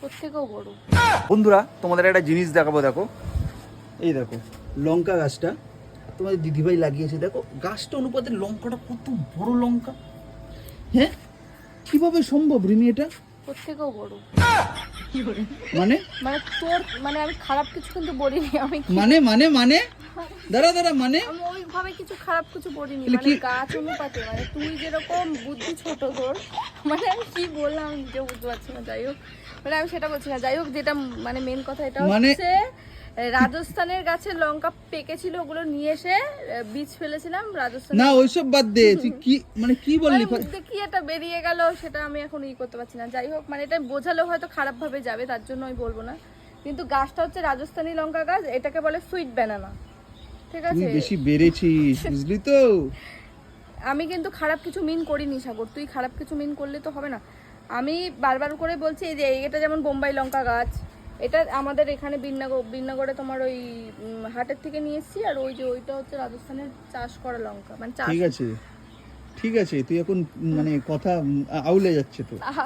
ওর থেকেও বড়। বন্ধুরা তোমাদের একটা জিনিস দেখাবো, দেখো এই দেখো লঙ্কা গাছটা তোমাদের দিদিভাই লাগিয়েছে, দেখো গাছটা অনুপাতে লঙ্কাটা কত বড় লঙ্কা। হ্যাঁ কিভাবে সম্ভব রিমি এটা? ওর থেকেও বড়। মানে মানে তোর মানে আমি খারাপ কিছু কিন্তু বলিনি, আমি মানে মানে মানে দাঁড়া দাঁড়া মানে আমি ওইভাবে কিছু খারাপ কিছু বলিনি, তাহলে মানে কি? গাছ অনুপাতে, মানে তুই যেরকম বুদ্ধি ছোট তোর, মানে আমি কি বললাম আমি নিজেও বুঝতে পারছি না। যাই হোক, মানে আমি সেটা বলছি না। যাই হোক, যেটা মানে মেন কথা এটা মানে- হচ্ছে রাজস্থানের গাছের লঙ্কা পেকেছিল, ওগুলো নিয়ে এসে বীজ ফেলেছিলাম রাজস্থান। না ওইসব বাদ দে, তুই কি মানে কি বললি? কি এটা বেরিয়ে গেল সেটা আমি এখন করতে পারছি না। যাই হোক, মানে এটা বোঝালেও হয়তো খারাপ ভাবে যাবে, তার জন্য আমি বলবো না। কিন্তু গাছটা হচ্ছে রাজস্থানী লঙ্কা গাছ, এটাকে বলে সুইট ব্যানানা, ঠিক তুই আছে? বেশি বেড়েছিস বুঝলি তো। আমি কিন্তু খারাপ কিছু মিন করিনি সাগর, তুই খারাপ কিছু মিন করলে তো হবে না। আমি বারবার করে বলছি যে এটা যেমন বোম্বাই লঙ্কা গাছ, এটা আমাদের এখানে বিন্নাগড়ে তোমার ওই হাটের থেকে নিয়ে এসেছি। আর ওই যে ওইটা হচ্ছে রাজস্থানের চাষ করা লঙ্কা, মানে চাষ। ঠিক আছে ঠিক আছে, তুই এখন মানে কথা আউলে যাচ্ছে তো। আহা,